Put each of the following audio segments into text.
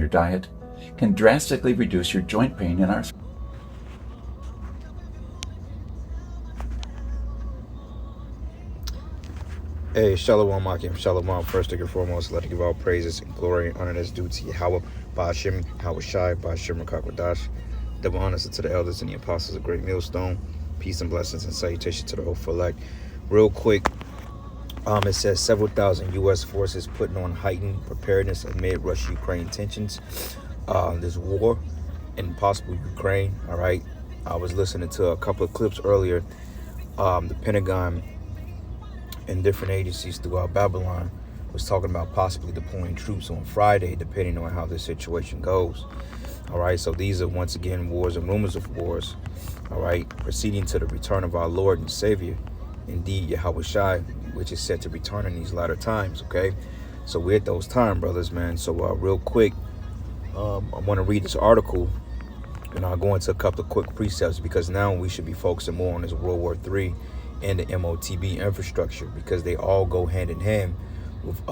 your diet can drastically reduce your joint pain and arthritis. Hey, Shalom, Akim, Shalom. First and foremost, let us give all praises and glory and honor that's due to Yahweh, Ba'ashim, Yahweh Shai, Ba'ashim, Rakakwadash. Double honors to the elders and the apostles of Great Millstone. Peace and blessings and salutations to the whole elect. Real quick, it says several thousand U.S. forces putting on heightened preparedness amid Russia-Ukraine tensions. This war in possible Ukraine, all right? I was listening to a couple of clips earlier. The Pentagon and different agencies throughout Babylon was talking about possibly deploying troops on Friday, depending on how this situation goes. All right, so these are once again wars and rumors of wars. All right, proceeding to the return of our Lord and Savior, indeed Yahweh Shai, which is set to return in these latter times. Okay, so we're at those times, brothers, man. So real quick, I want to read this article, and I'll go into a couple of quick precepts because now we should be focusing more on this World War III and the MOTB infrastructure, because they all go hand in hand with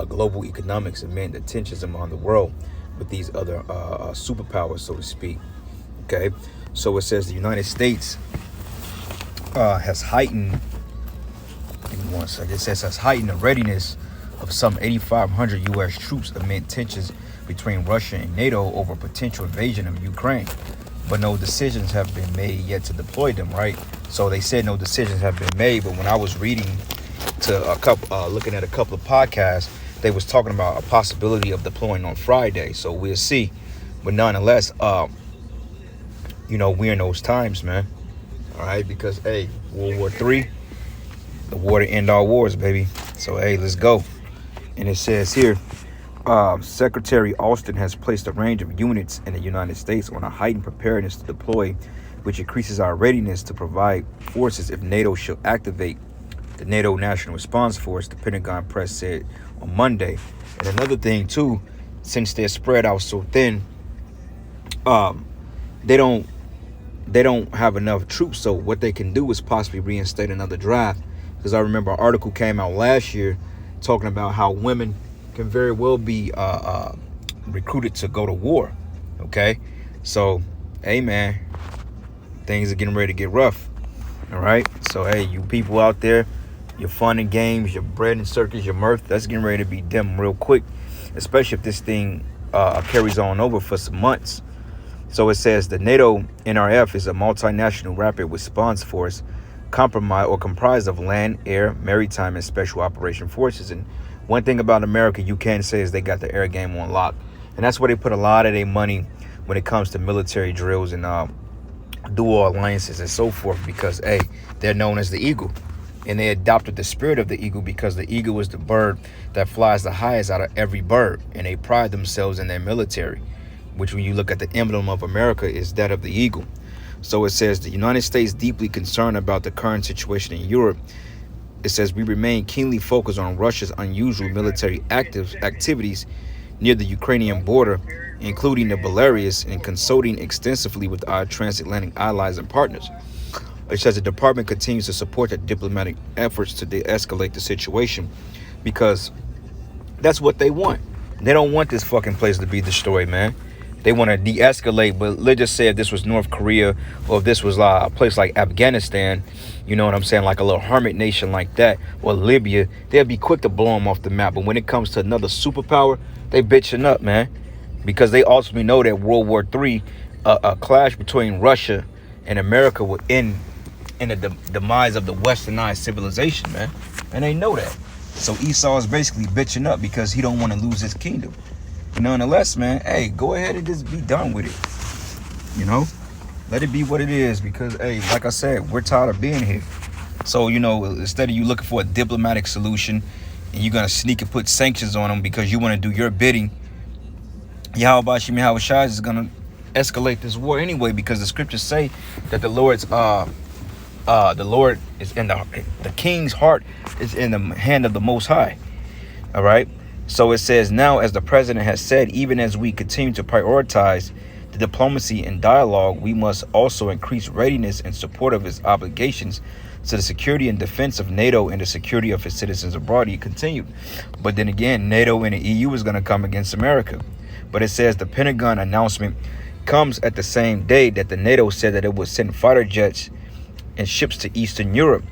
global economics and the tensions among the world with these other superpowers, so to speak. Okay, so it says the United States has heightened. Give me one second. It says has heightened the readiness of some 8,500 U.S. troops amid tensions between Russia and NATO over potential invasion of Ukraine. But no decisions have been made yet to deploy them, right? So they said no decisions have been made, but when I was reading to a couple, looking at a couple of podcasts, they was talking about a possibility of deploying on Friday. So we'll see. But nonetheless, you know, we're in those times, man. All right, because hey, World War III, the war to end all wars, baby. So hey, let's go. And it says here, Secretary Austin has placed a range of units in the United States on a heightened preparedness to deploy, which increases our readiness to provide forces if NATO should activate the NATO National Response Force, the Pentagon press said on Monday. And another thing too, since they're spread out so thin, they don't have enough troops. So what they can do is possibly reinstate another draft. Because I remember an article came out last year talking about how women can very well be recruited to go to war. Okay, so hey man, things are getting ready to get rough. All right, so hey, you people out there, your fun and games, your bread and circus, your mirth, that's getting ready to be dim real quick, especially if this thing carries on over for some months. So it says the NATO NRF is a multinational rapid response force comprised of land, air, maritime, and special operation forces. And one thing about America you can say is they got the air game on lock. And that's where they put a lot of their money when it comes to military drills and dual alliances and so forth, because, hey, they're known as the eagle. And they adopted the spirit of the eagle because the eagle is the bird that flies the highest out of every bird. And they pride themselves in their military, which when you look at the emblem of America is that of the eagle. So it says the United States deeply concerned about the current situation in Europe. It says we remain keenly focused on Russia's unusual military activities near the Ukrainian border, including the Belarus, and consulting extensively with our transatlantic allies and partners. It says the department continues to support the diplomatic efforts to de-escalate the situation, because that's what they want. They don't want this fucking place to be destroyed, man. They want to de-escalate, but let's just say if this was North Korea, or if this was a place like Afghanistan, you know what I'm saying, like a little hermit nation like that, or Libya, they'll be quick to blow them off the map. But when it comes to another superpower, they bitching up, man, because they ultimately know that World War III, a clash between Russia and America will end in the demise of the westernized civilization, man, and they know that. So Esau is basically bitching up because he don't want to lose his kingdom. Nonetheless, man, hey, go ahead and just be done with it. You know, let it be what it is, because, hey, like I said, we're tired of being here. So, you know, instead of you looking for a diplomatic solution and you're going to sneak and put sanctions on them because you want to do your bidding, Yahweh Shai is going to escalate this war anyway, because the scriptures say that the Lord is in the king's heart is in the hand of the Most High. All right. So it says, now, as the president has said, even as we continue to prioritize the diplomacy and dialogue, we must also increase readiness in support of its obligations to the security and defense of NATO and the security of its citizens abroad. He continued. But then again, NATO and the EU is going to come against America. But it says the Pentagon announcement comes at the same day that the NATO said that it would send fighter jets and ships to Eastern Europe.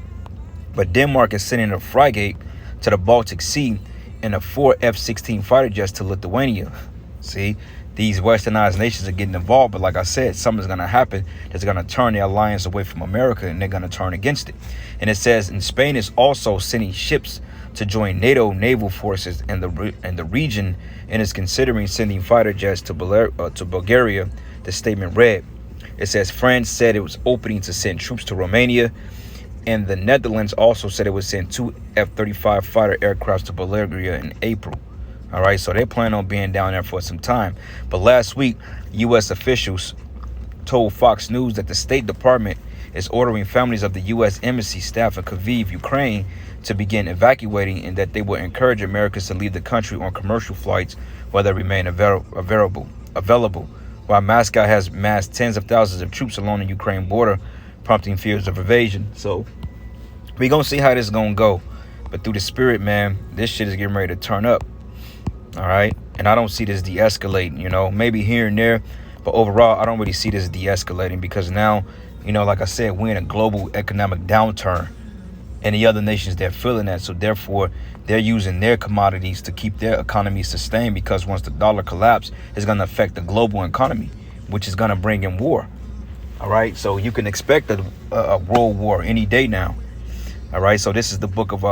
But Denmark is sending a frigate to the Baltic Sea and a 4 F-16 fighter jets to Lithuania. See, these westernized nations are getting involved, but like I said, something's going to happen that's going to turn the alliance away from America, and they're going to turn against it. And it says, and Spain is also sending ships to join NATO naval forces in the region, and is considering sending fighter jets to Bulgaria, the statement read. It says France said it was opening to send troops to Romania, and the Netherlands also said it would send 2 F-35 fighter aircrafts to Bulgaria in April. All right, so they plan on being down there for some time. But last week, U.S. officials told Fox News that the State Department is ordering families of the U.S. Embassy staff in Kyiv, Ukraine, to begin evacuating, and that they will encourage Americans to leave the country on commercial flights while they remain available. While Moscow has massed tens of thousands of troops along the Ukraine border, prompting fears of invasion. So we're going to see how this is going to go. But through the spirit, man, this shit is getting ready to turn up. All right. And I don't see this de-escalating, maybe here and there. But overall, I don't really see this de-escalating because now, like I said, we're in a global economic downturn. And the other nations, they're feeling that. So therefore, they're using their commodities to keep their economy sustained, because once the dollar collapses, it's going to affect the global economy, which is going to bring in war. All right. So you can expect a world war any day now. All right. So this is the book of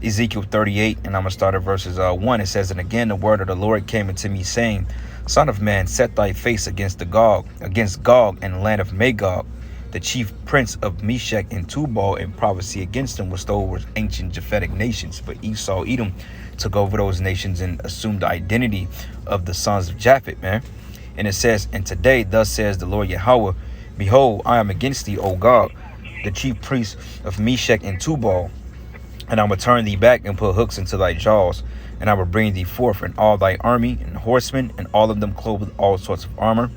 Ezekiel 38, and I'm going to start at verses 1. It says, and again, the word of the Lord came unto me, saying, Son of man, set thy face against Gog and the land of Magog, the chief prince of Meshech and Tubal, and prophecy against them was those ancient Japhetic nations. But Esau, Edom, took over those nations and assumed the identity of the sons of Japhet, man. And it says, and today, thus says the Lord Yahweh, behold, I am against thee, O Gog, the chief priest of Meshech and Tubal, and I will turn thee back and put hooks into thy jaws, and I will bring thee forth in all thy army and horsemen, and all of them clothed with all sorts of armor,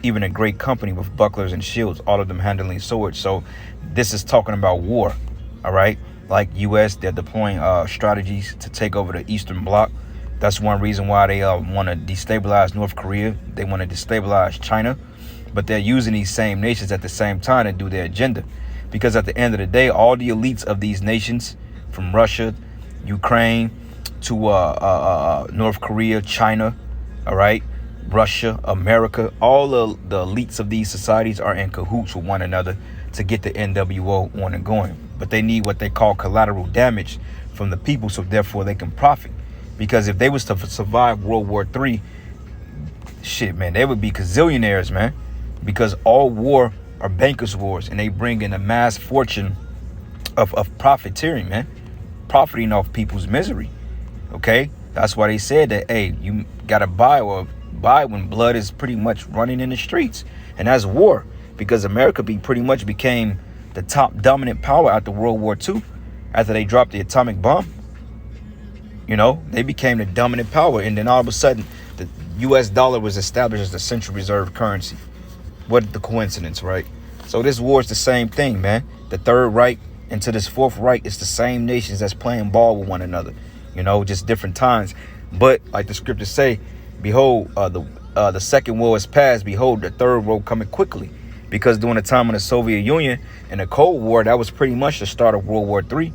even a great company with bucklers and shields, all of them handling swords. So this is talking about war. All right. Like U.S., they're deploying strategies to take over the Eastern Bloc. That's one reason why they want to destabilize North Korea. They want to destabilize China. But they're using these same nations at the same time to do their agenda. Because at the end of the day, all the elites of these nations, from Russia, Ukraine, to North Korea, China, all right, Russia, America, all of the elites of these societies are in cahoots with one another to get the NWO on and going. But they need what they call collateral damage from the people, so therefore they can profit. Because if they was to survive World War III, shit, man, they would be gazillionaires, man. Because all war are bankers' wars, and they bring in a mass fortune of profiteering, man. Profiting off people's misery. Okay? That's why they said that, hey, you gotta buy when blood is pretty much running in the streets. And that's war. Because America pretty much became the top dominant power after World War II. After they dropped the atomic bomb. They became the dominant power. And then all of a sudden, the US dollar was established as the central reserve currency. What the coincidence, right? So this war is the same thing, man. The Third Reich into this Fourth Reich, it's the same nations that's playing ball with one another. Just different times. But like the scriptures say, behold, the second war is past. Behold, the third war coming quickly. Because during the time of the Soviet Union and the Cold War, that was pretty much the start of World War III.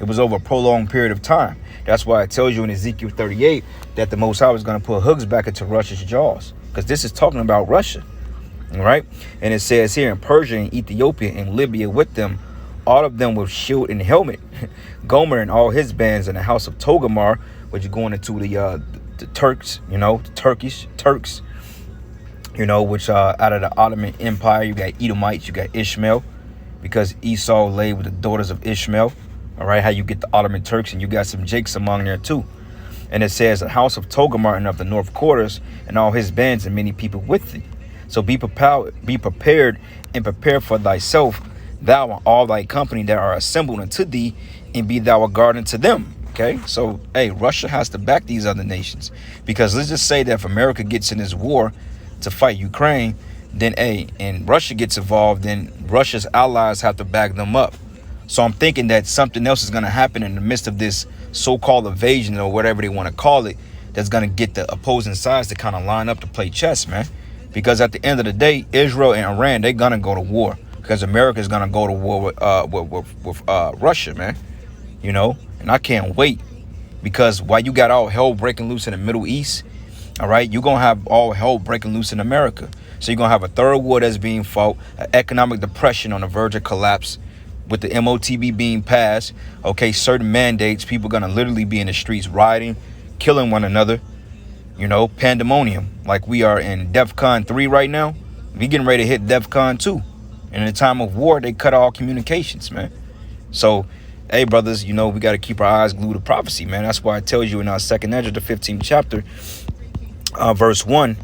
It was over a prolonged period of time. That's why it tells you in Ezekiel 38 that the Most High was going to put hooks back into Russia's jaws. Because this is talking about Russia. All right. And it says here in Persia and Ethiopia and Libya with them, all of them with shield and helmet. Gomer and all his bands in the house of Togarmah, which are going into the Turks, the Turks, which out of the Ottoman Empire. You got Edomites, you got Ishmael, because Esau lay with the daughters of Ishmael. All right, how you get the Ottoman Turks, and you got some Jakes among there too. And it says the house of Togarmah and of the north quarters, and all his bands and many people with thee. So be prepared and prepare for thyself, thou and all thy company that are assembled unto thee, and be thou a guard unto them. Okay, so hey, Russia has to back these other nations, because let's just say that if America gets in this war to fight Ukraine, then and Russia gets involved, then Russia's allies have to back them up. So I'm thinking that something else is going to happen in the midst of this so-called invasion, or whatever they want to call it, that's going to get the opposing sides to kind of line up to play chess, man. Because at the end of the day, Israel and Iran, they're going to go to war, because America is going to go to war with Russia, man. You know, and I can't wait, because while you got all hell breaking loose in the Middle East, all right, you're going to have all hell breaking loose in America. So you're going to have a third war that's being fought, an economic depression on the verge of collapse, with the MOTB being passed, okay, certain mandates, people going to literally be in the streets rioting, killing one another, you know, pandemonium, like we are in DEFCON 3 right now. We getting ready to hit DEFCON 2. And in a time of war, they cut all communications, man. So, hey, brothers, you know, we got to keep our eyes glued to prophecy, man. That's why I tell you in our second Ezra, the 15th chapter, verse 1,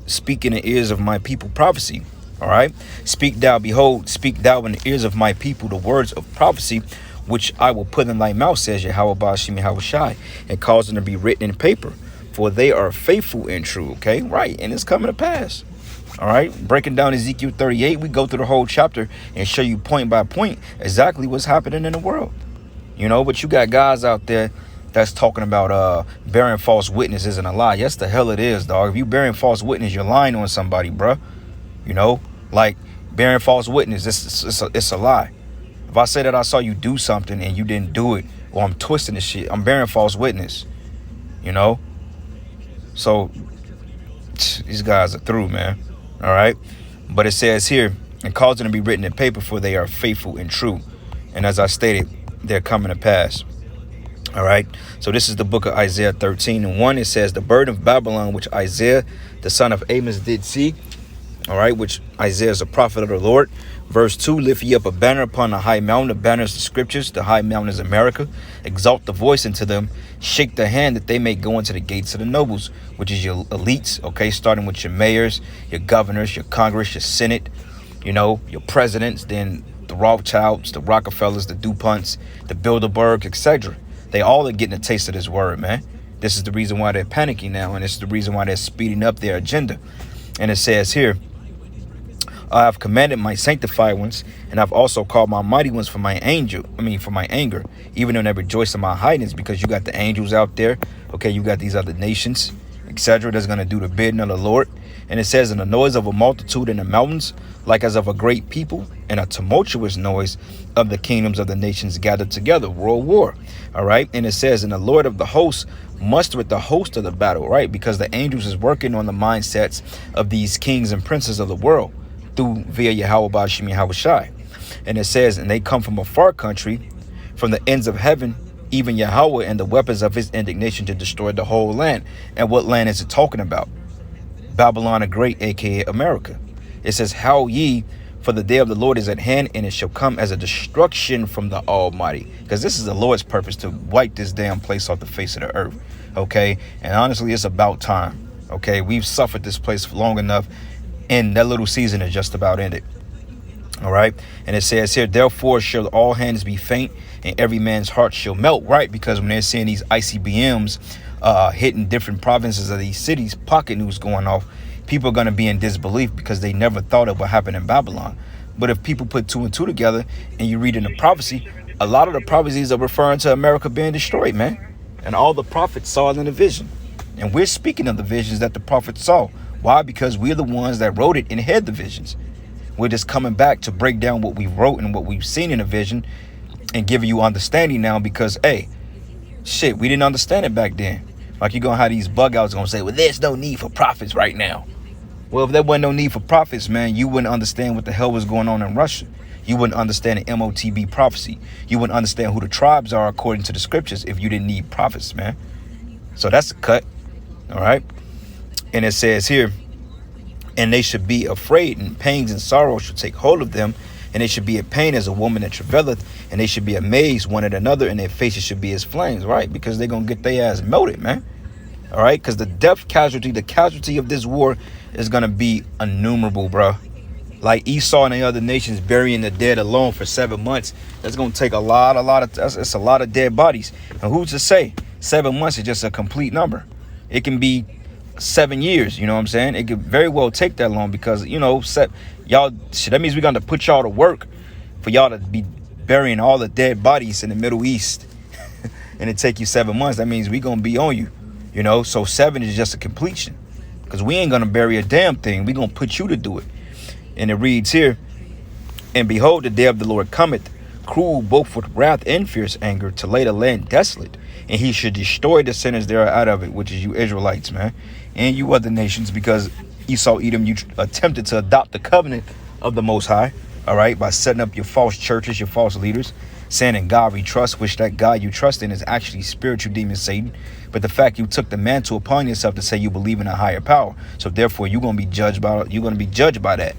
speak in the ears of my people prophecy. All right. Speak thou, behold, speak thou in the ears of my people the words of prophecy, which I will put in thy mouth, says Yahweh Ba'ashim Yahweh Shai, and cause them to be written in paper, for they are faithful and true. Okay, right. And it's coming to pass. All right. Breaking down Ezekiel 38, we go through the whole chapter and show you point by point exactly what's happening in the world. You know, but you got guys out there that's talking about bearing false witness isn't a lie. Yes, the hell it is, dog. If you bearing false witness, you're lying on somebody, bruh. You know, like bearing false witness, it's a lie. If I say that I saw you do something and you didn't do it, or I'm twisting the shit, I'm bearing false witness. You know? So these guys are through, man. All right. But it says here, and cause them to be written in paper, for they are faithful and true. And as I stated, they're coming to pass. All right. So this is the book of Isaiah 13:1. It says, the burden of Babylon, which Isaiah, the son of Amos, did see. All right, which Isaiah is a prophet of the Lord. Verse 2, lift ye up a banner upon the high mountain. The banner is the scriptures. The high mountain is America. Exalt the voice into them. Shake the hand that they may go into the gates of the nobles, which is your elites, okay, starting with your mayors, your governors, your Congress, your Senate, you know, your presidents, then the Rothschilds, the Rockefellers, the DuPonts, the Bilderbergs, etc. They all are getting a taste of this word, man. This is the reason why they're panicking now, and this is the reason why they're speeding up their agenda. And it says here, I have commanded my sanctified ones, and I've also called my mighty ones for my anger, even though they rejoice in my hidings, because you got the angels out there. Okay, you got these other nations, etc., that's going to do the bidding of the Lord. And it says, in the noise of a multitude in the mountains, like as of a great people, and a tumultuous noise of the kingdoms of the nations gathered together, world war. All right. And it says, and the Lord of the hosts mustereth the host of the battle, right? Because the angels is working on the mindsets of these kings and princes of the world via Yahweh Ba'ashim Yahweh Shai. And it says, and they come from a far country, from the ends of heaven, even Yahweh, and the weapons of his indignation to destroy the whole land. And what land is it talking about? Babylon the Great, aka America. It says, howl ye, for the day of the Lord is at hand, and it shall come as a destruction from the Almighty. Because this is the Lord's purpose, to wipe this damn place off the face of the earth. Okay? And honestly, it's about time. Okay? We've suffered this place for long enough, and that little season is just about ended. All right. And it says here, therefore shall all hands be faint, and every man's heart shall melt. Right. Because when they're seeing these ICBMs hitting different provinces of these cities, pocket news going off, people are going to be in disbelief, because they never thought it would happen in Babylon. But if people put 2 and 2 together and you read in the prophecy, a lot of the prophecies are referring to America being destroyed, man. And all the prophets saw it in the vision. And we're speaking of the visions that the prophets saw. Why? Because we're the ones that wrote it and had the visions. We're just coming back to break down what we wrote and what we've seen in a vision and giving you understanding now, because, hey, shit, we didn't understand it back then. Like, you're going to have these bug outs going to say, well, there's no need for prophets right now. Well, if there wasn't no need for prophets, man, you wouldn't understand what the hell was going on in Russia. You wouldn't understand the MOTB prophecy. You wouldn't understand who the tribes are according to the scriptures if you didn't need prophets, man. So that's a cut. All right. And it says here, and they should be afraid, and pangs and sorrow should take hold of them, and they should be in pain as a woman that travaileth, and they should be amazed one at another, and their faces should be as flames, right? Because they're going to get their ass melted, man. All right? Because the casualty of this war is going to be innumerable, bro. Like Esau and the other nations burying the dead alone for 7 months. That's going to take it's a lot of dead bodies. And who's to say 7 months is just a complete number? It can be 7 years, you know what I'm saying? It could very well take that long, because, you know, y'all, that means we're going to put y'all to work for y'all to be burying all the dead bodies in the Middle East. And it take you 7 months. That means we're going to be on you. You know, so 7 is just a completion. Because we ain't going to bury a damn thing. We going to put you to do it. And it reads here, and behold, the day of the Lord cometh, cruel both with wrath and fierce anger, to lay the land desolate. And he should destroy the sinners there out of it, which is you Israelites, man. And you other nations, because Esau, Edom, you attempted to adopt the covenant of the Most High, all right, by setting up your false churches, your false leaders, saying in God we trust, which that God you trust in is actually spiritual demon Satan. But the fact you took the mantle upon yourself to say you believe in a higher power, so therefore you're gonna be judged by that.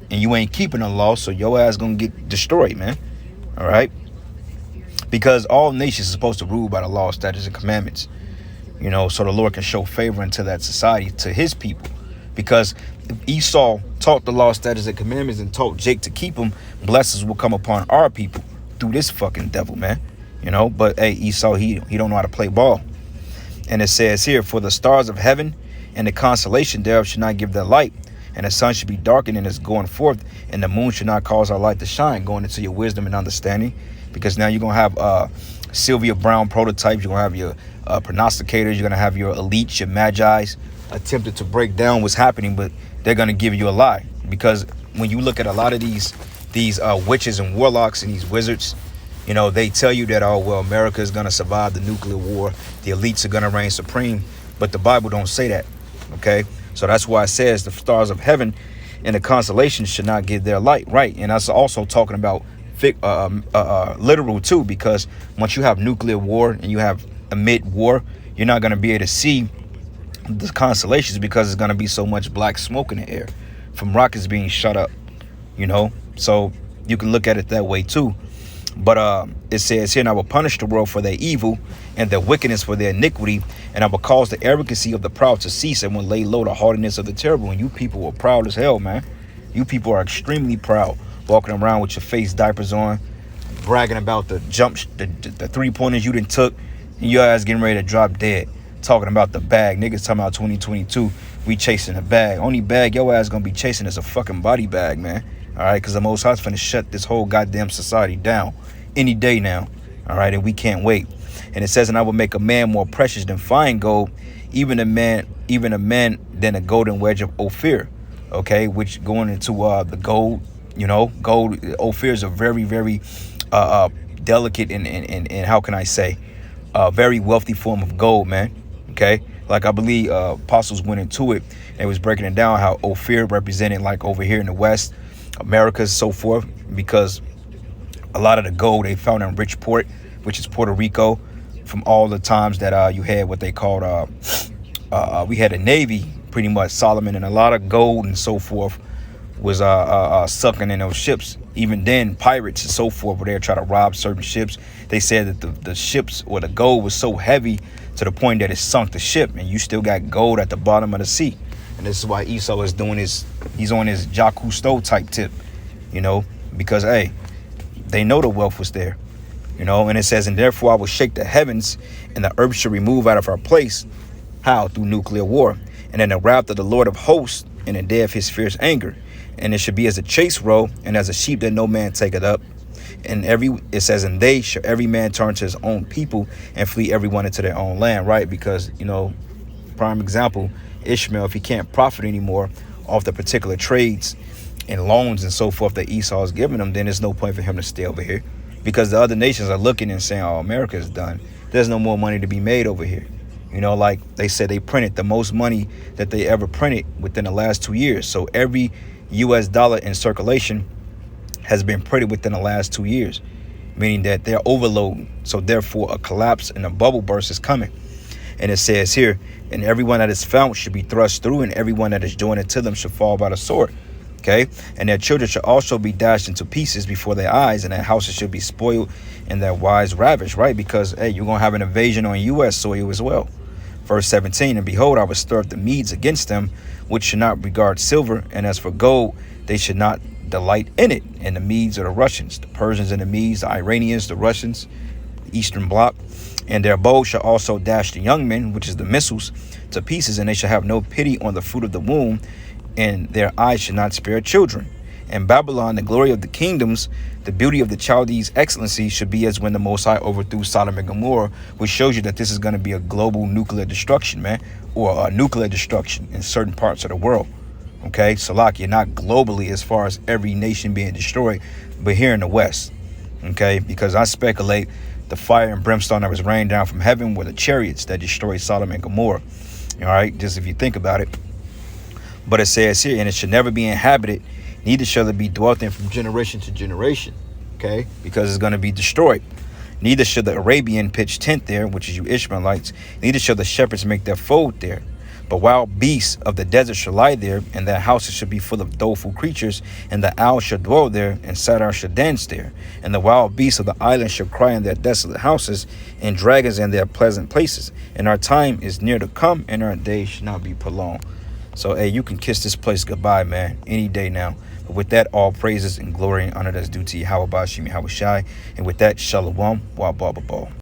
And you ain't keeping the law, so your ass gonna get destroyed, man. All right? Because all nations are supposed to rule by the law, statutes, and commandments. You know, so the Lord can show favor into that society, to his people. Because if Esau taught the law, statutes, and commandments and taught Jake to keep them, blessings will come upon our people through this fucking devil, man. You know, but hey, Esau, he don't know how to play ball. And it says here, for the stars of heaven and the constellation thereof should not give their light, and the sun should be darkened in its going forth, and the moon should not cause our light to shine, going into your wisdom and understanding. Because now you're going to have Sylvia Brown prototypes, you're going to have your prognosticators, you're going to have your elites, your magi's, attempted to break down what's happening, but they're going to give you a lie. Because when you look at a lot of these witches and warlocks and these wizards, you know, they tell you that, oh, well, America is going to survive the nuclear war, the elites are going to reign supreme, but the Bible don't say that, okay? So that's why it says the stars of heaven and the constellations should not give their light, right? And that's also talking about literal too, because once you have nuclear war and you have a mid-war, you're not going to be able to see the constellations because there's going to be so much black smoke in the air from rockets being shot up, you know? So you can look at it that way too. But it says here, and I will punish the world for their evil and their wickedness for their iniquity, and I will cause the arrogancy of the proud to cease, and will lay low the haughtiness of the terrible. And you people are proud as hell, man. You people are extremely proud, walking around with your face diapers on, bragging about the the 3-pointers you done took, and your ass getting ready to drop dead, talking about the bag. Niggas talking about 2022, we chasing a bag. Only bag your ass gonna be chasing is a fucking body bag, man. All right, because the Most High's finna shut this whole goddamn society down any day now. All right, and we can't wait. And it says, and I will make a man more precious than fine gold, even a man than a golden wedge of Ophir. Okay, which going into the gold, you know, gold, Ophir is a very, very delicate and how can I say, very wealthy form of gold, man. Okay, like I believe apostles went into it and was breaking it down how Ophir represented, like over here in the West, America, so forth, because a lot of the gold they found in Richport, which is Puerto Rico, from all the times that you had what they called we had a navy, pretty much Solomon, and a lot of gold and so forth was sucking in those ships. Even then, pirates and so forth were there trying to rob certain ships. They said that the ships or the gold was so heavy to the point that it sunk the ship, and you still got gold at the bottom of the sea. And this is why Esau is doing he's on his Jacques Cousteau type tip, you know, because, hey, they know the wealth was there, you know. And it says, and therefore I will shake the heavens, and the earth shall remove out of her place. How? Through nuclear war. And in the wrath of the Lord of hosts, in the day of his fierce anger. And it should be as a chase row, and as a sheep that no man taketh up. And it says, and they shall every man turn to his own people, and flee everyone into their own land, right? Because, you know, prime example, Ishmael, if he can't profit anymore off the particular trades and loans and so forth that Esau is giving them, then there's no point for him to stay over here, because the other nations are looking and saying, oh, America is done. There's no more money to be made over here. You know, like they said, they printed the most money that they ever printed within the last 2 years. So every US dollar in circulation has been printed within the last 2 years, meaning that they're overloading. So therefore a collapse and a bubble burst is coming. And it says here, and everyone that is found should be thrust through, and everyone that is joined to them should fall by the sword. Okay, and their children shall also be dashed into pieces before their eyes, and their houses should be spoiled, and their wives ravished, right? Because, hey, you're going to have an invasion on U.S. soil as well. Verse 17, and behold, I will stir up the Medes against them, which should not regard silver, and as for gold, they should not delight in it. And the Medes are the Russians, the Persians and the Medes, the Iranians, the Russians, the Eastern Bloc. And their bows shall also dash the young men, which is the missiles, to pieces, and they shall have no pity on the fruit of the womb, and their eyes should not spare children. And Babylon, the glory of the kingdoms, the beauty of the Chaldees' excellency should be as when the Most High overthrew Sodom and Gomorrah, which shows you that this is going to be a global nuclear destruction, man, or a nuclear destruction in certain parts of the world. Okay, Salakia, not globally as far as every nation being destroyed, but here in the West. Okay, because I speculate the fire and brimstone that was rained down from heaven were the chariots that destroyed Sodom and Gomorrah. All right, just if you think about it. But it says here, and it should never be inhabited, neither shall it be dwelt in from generation to generation. Okay, because it's going to be destroyed. Neither shall the Arabian pitch tent there, which is you Ishmaelites, neither shall the shepherds make their fold there. But wild beasts of the desert shall lie there, and their houses shall be full of doleful creatures, and the owl shall dwell there, and satyr shall dance there. And the wild beasts of the island shall cry in their desolate houses, and dragons in their pleasant places. And our time is near to come, and our days shall not be prolonged. So, hey, you can kiss this place goodbye, man, any day now. But with that, all praises and glory and honor that's due to Yahweh Bashim Yahweh Shai. And with that, Shalom, Wa Ba Ba Ba.